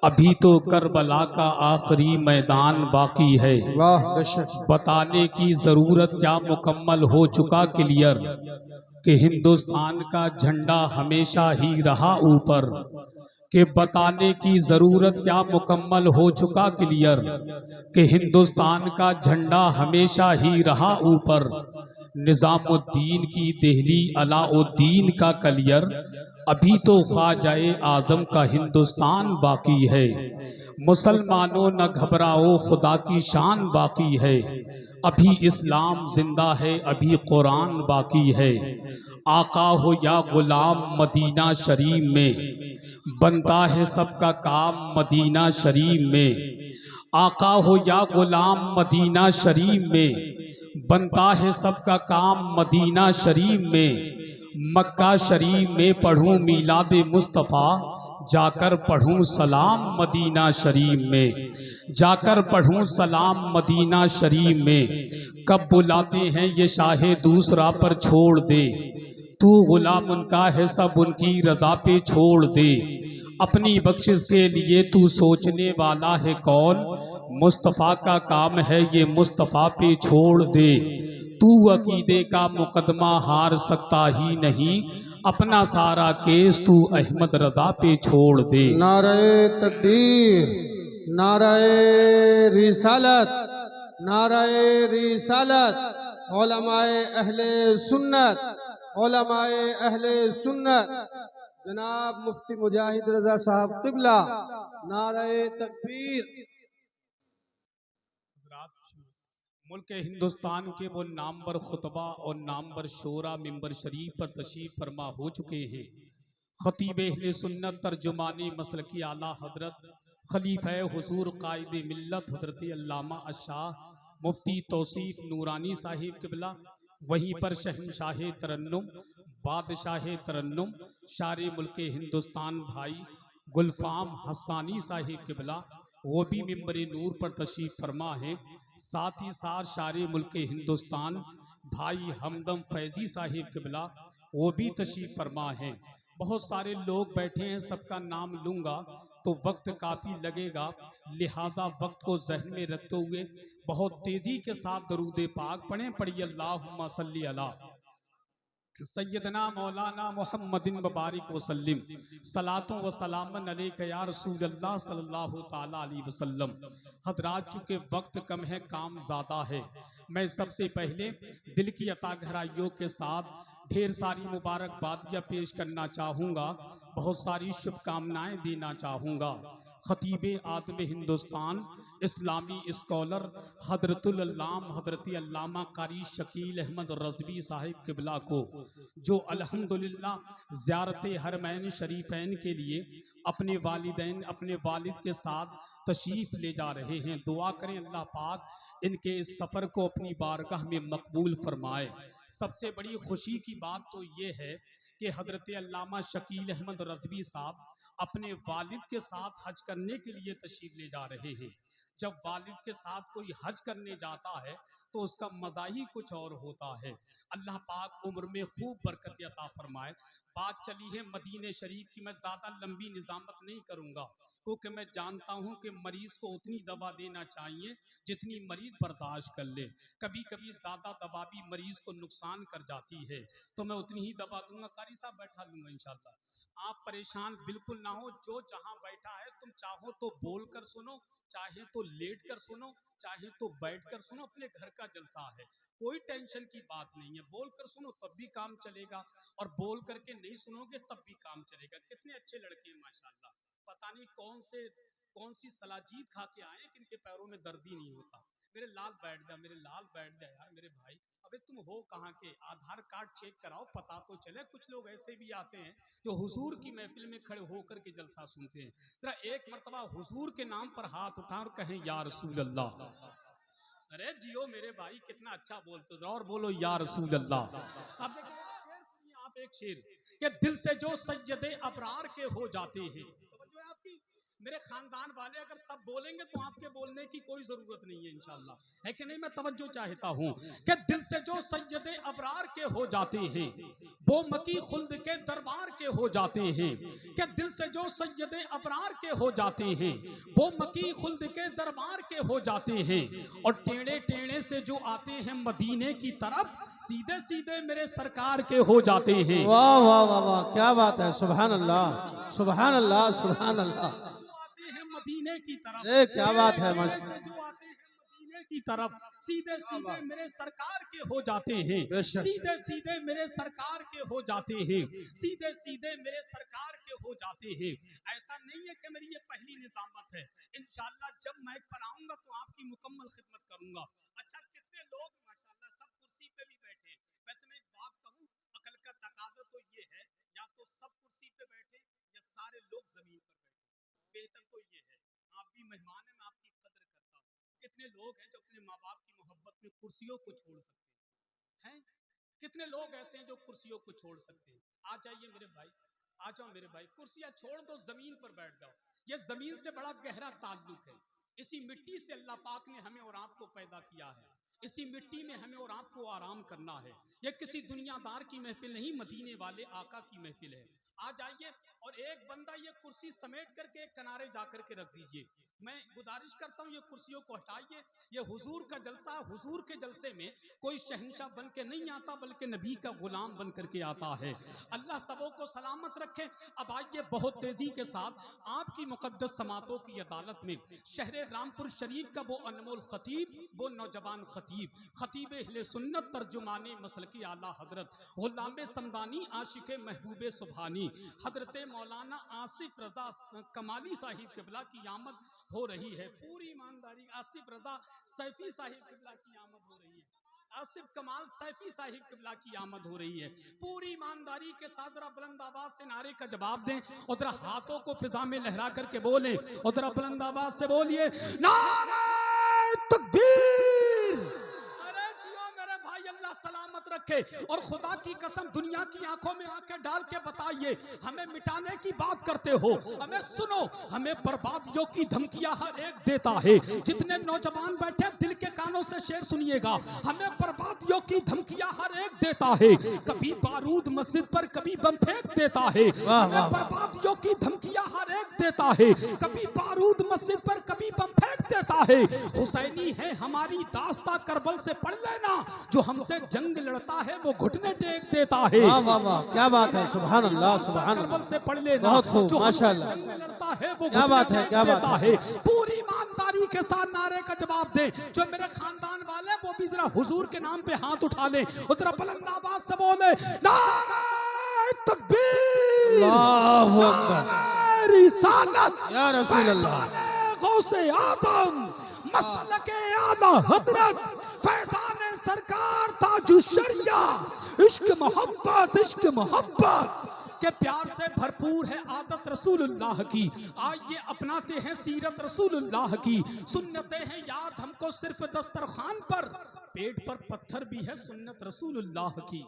अभी तो करबला का आखिरी मैदान बाकी है। वाह बेशक। बताने की जरूरत क्या, मुकम्मल हो चुका क्लियर कि हिंदुस्तान का झंडा हमेशा ही रहा ऊपर। कि बताने की जरूरत क्या, मुकम्मल हो चुका क्लियर कि हिंदुस्तान का झंडा हमेशा ही रहा ऊपर। निजामुद्दीन की देहली अलाउद्दीन का कलियर, अभी तो ख्वाजाए आजम का हिंदुस्तान बाकी है। मुसलमानों न घबराओ, खुदा की शान बाकी है। अभी इस्लाम जिंदा है, अभी कुरान बाकी है। आका हो या गुलाम मदीना शरीफ में, बनता है सबका काम मदीना शरीफ में। आका हो या गुलाम मदीना शरीफ में, बनता है सबका काम मदीना शरीफ में। मक्का शरीफ में पढ़ूं मीलाद मुस्तफ़ा, जाकर पढ़ूं सलाम मदीना शरीफ में। जाकर पढ़ूं सलाम मदीना शरीफ में। कब बुलाते हैं ये शाहे दूसरा पर छोड़ दे, तू गुलाम उनका है सब उनकी रजा पे छोड़ दे। अपनी बख्शिश के लिए तू सोचने वाला है कौन, मुस्तफ़ा का काम है ये मुस्तफ़ा पे छोड़ दे। तू अकीदे का मुकदमा हार सकता ही नहीं, अपना सारा केस तू अहमद रजा पे छोड़ दे। नारे तकबीर, नारे रिसालत, नारे रिसालत। उलमाए अहले सुन्नत, उलमाए अहले सुन्नत जनाब मुफ्ती मुजाहिद रजा साहब क़िबला, नारे तकबीर। मुल्क हिंदुस्तान के वो नामवर खुतबा और नामवर शोरा मिंबर शरीफ पर तशरीफ फरमा हो चुके हैं। खतीब अहले सुन्नत तर्जुमानी मसलकी आला हजरत खलीफा हुजूर कायदे मिल्लत हजरत अल्लामा अशाह मुफ्ती तौसीफ नूरानी साहिब क़िबला, वहीं पर शहनशाह तरन्नुम बादशाह तरन्नुम शारे मुल्क हिंदुस्तान भाई गुलफाम हसानी साहिब क़िबला, वो भी मिंबर नूर पर तशरीफ फरमा है। साथ ही साथ शारे मुल्क हिंदुस्तान भाई हमदम फैजी साहिब क़िबला, वो भी तशरीफ फरमा है। बहुत सारे लोग बैठे हैं, सबका नाम लूंगा तो वक्त काफ़ी लगेगा, लिहाजा वक्त को जहन में रखते हुए बहुत तेज़ी के साथ दरूद पाक पढ़ें। पढ़िए अल्लाहुम्मा सल्ली अला सैयदना मौलाना मुहम्मदिन मुबारक वसल्लम, सलातो व सलामन अलैका या रसूल अल्लाह सल्लल्लाहु ताला अलैहि वसल्लम। हजरात, चूँकि वक्त कम है, काम ज़्यादा है, मैं सबसे पहले दिल की अता गहराइयों के साथ ढेर सारी मुबारकबादियाँ पेश करना चाहूँगा, बहुत सारी शुभकामनाएँ देना चाहूँगा। खतीब आदम हिंदुस्तान इस्लामी स्कॉलर हजरतुल अल्लाम हजरत अल्लामा कारी शकील अहमद रज़वी साहिब क़िबला को, जो अल्हम्दुलिल्लाह ज़ियारत हरमैन शरीफैन के लिए अपने वालिदैन अपने वालिद के साथ तशरीफ़ ले जा रहे हैं। दुआ करें अल्लाह पाक इनके इस सफ़र को अपनी बारगाह में मकबूल फरमाए। सबसे बड़ी खुशी की बात तो ये है कि हजरत अल्लामा शकील अहमद रज़वी साहब अपने वालिद के साथ हज करने के लिए तशरीफ़ ले जा रहे हैं। जब वालिद के साथ कोई हज करने जाता है तो उसका मज़ा ही कुछ और होता है। अल्लाह पाक उम्र में खूब बरकत अता फरमाए। बात चली है मदीने शरीफ की, मैं ज़्यादा लंबी निज़ामत नहीं करूँगा, क्योंकि मैं जानता हूँ कि मरीज़ को उतनी दवा देना चाहिए जितनी मरीज़ बर्दाश्त कर ले। कभी कभी ज़्यादा दवा भी मरीज़ को नुकसान कर जाती है, तो मैं उतनी ही दवा दूंगा। कारी साहब बैठा लूँगा इंशाल्लाह, आप परेशान बिल्कुल ना हो। जो जहाँ बैठा है, तुम चाहो तो बोल कर सुनो, चाहे तो लेट कर सुनो, चाहे तो बैठ कर सुनो, अपने घर का जलसा है, कोई टेंशन की बात नहीं है। बोल कर सुनो तब भी काम चलेगा, और बोल करके नहीं सुनोगे तब भी काम चलेगा। कितने अच्छे लड़के हैं माशाल्लाह, पता नहीं कौन सी सलाजीत खा के आए कि इनके पैरों में दर्द ही नहीं होता। मेरे लाल बैठ जा, मेरे लाल बैठ जा यार, मेरे भाई। अबे तुम हो कहाँ के, आधार कार्ड चेक कराओ पता तो चले। कुछ लोग ऐसे भी आते हैं जो हुजूर की महफिल में खड़े होकर के जलसा सुनते हैं। जरा एक मर्तबा हुजूर के नाम पर हाथ उठा और कहें या रसूल अल्लाह। अरे जियो मेरे भाई, कितना अच्छा बोलते हो, और बोलो या रसूल अल्लाह। आप आप एक शेर के दिल से जो सैयदे अबरार के हो जाते हैं, तो जो आपकी मेरे खानदान वाले अगर सब बोलेंगे तो आपके बोलने की कोई जरूरत नहीं है इंशाल्लाह, है कि नहीं। मैं तवज्जो चाहता हूं कि दिल से जो सैयदे अबरार के हो जाते हैं वो मकी खुल्द के दरबार के हो जाते हैं, कि दिल से जो सैयदे अबरार के हो जाते हैं वो मकी खुल्द के दरबार के हो जाते हैं, और टेढ़े टेढ़े से जो आते हैं मदीने की तरफ सीधे सीधे मेरे सरकार के हो जाते हैं। वाह वाह वाह वाह, क्या बात है, सुभान अल्लाह सुभान अल्लाह सुभान अल्लाह। मदीने की तरफ, अरे क्या बात है, से जो आते हैं मदीने की तरफ सीधे सीधे मेरे सरकार के हो जाते हैं, सीधे सीधे मेरे सरकार के हो जाते हैं, सीधे सीधे मेरे सरकार के हो जाते हैं। ऐसा नहीं है कि मेरी ये पहली निजामत है, इंशाअल्लाह जब मैं पर आऊंगा तो आपकी मुकम्मल खिदमत करूंगा। अच्छा, कितने लोग माशाअल्लाह सब कुर्सी पे भी बैठे। वैसे मैं एक बात कहूं, अकल का तकाजा तो ये है या तो सब कुर्सी पे बैठे या सारे लोग जमीन पर बैठे। बेहतर तो ये है, आप भी मेहमान हैं, मैं आपकी कदर करता हूँ। कितने लोग हैं जो अपने माँ बाप की मोहब्बत में कुर्सियों को छोड़ सकते हैं? कितने लोग ऐसे हैं जो कुर्सियों को छोड़ सकते हैं? आ जाइए मेरे भाई, आ जाओ मेरे भाई, कुर्सियां छोड़ दो, जमीन पर बैठ जाओ। ये जमीन से बड़ा गहरा ताल्लुक है। इसी मिट्टी से अल्लाह पाक ने हमें और आपको पैदा किया है, इसी मिट्टी में हमें और आपको आराम करना है। ये किसी दुनियादार की महफिल नहीं, मदीने वाले आका की महफिल है। आ जाइए और एक बंदा ये कुर्सी समेट करके एक किनारे जाकर के रख दीजिए। मैं गुजारिश करता हूँ ये कुर्सियों को हटाइए। ये हुजूर का जलसा, हुजूर के जलसे में कोई शहंशाह बन के नहीं आता बल्कि नबी का गुलाम बन करके आता है। अल्लाह सबों को सलामत रखे। अब आइए बहुत तेजी के साथ आपकी मुकद्दस समातों की अदालत में शहर रामपुर शरीफ का वो अनमोल खतीब, वो नौजवान खतीब, खतीब अहले सुन्नत तर्जुमाने मसलकी आला हजरत गुलाम समदानी आशिक महबूब सुभानी हजरत मौलाना आसिफ रजा कमाली साहिब किबला की आमद हो रही है। पूरी ईमानदारी, आसिफ रजा सैफी साहिब किबला की आमद हो रही है, आसिफ कमाल सैफी साहिब किबला की आमद हो रही है। पूरी ईमानदारी के साथ जरा बुलंद आवाज से नारे का जवाब दें और जरा हाथों को फिजा में लहरा करके बोलें और जरा बुलंद आवाज से बोलिए नारे तकबीर। अरे जियो मेरे भाई, अल्लाह सलामत रखे। और खुदा की कसम दुनिया की आंखों में आंखें डाल के बताइए, हमें मिटाने की बात करते हो, हमें सुनो, हमें बर्बादियों की धमकियां हर एक देता है। जितने नौजवान बैठे दिल के कानों से शेर सुनिएगा, हमें बर्बादियों की धमकियां हर एक देता है। कभी बारूद मस्जिद पर, कभी बम फेंक देता है। हमें बर्बादियों की धमकियां हर एक देता है। कभी बारूद मस्जिद पर, कभी बम फेंक देता है। हुसैनी है हमारी दास्ता, करबल से पढ़ लेना, जो हमसे जंग लड़ता है वो घुटने टेक देता है। वाह वाह वाह, क्या बात है, सुभान अल्लाह सुभान अल्लाह। करबल से पढ़ लेना, बहुत खूब, जो माशाअल्लाह। जंग लड़ता है वो क्या बात है, क्या बात है। पूरी ईमानदारी के साथ नारे का जवाब दे। जो मेरे खानदान वाले वो भी जरा हुजूर के नाम पे हाथ उठा ले और जरा बुलंद आवाज से बोले नारे तकबीर, अल्लाहु अकबर, नारे रिसालत या रसूल अल्लाह, गौसे आदम मसलके आला हजरत फैजाने सरकार ताजु शरिया, इश्क मोहब्बत, इश्क मोहब्बत के प्यार से भरपूर है आदत रसूलुल्लाह की। आइए अपनाते हैं सीरत रसूलुल्लाह की, सुन्नतें हैं याद हमको सिर्फ दस्तरखान पर, पेट पर पत्थर भी है सुन्नत रसूलुल्लाह की।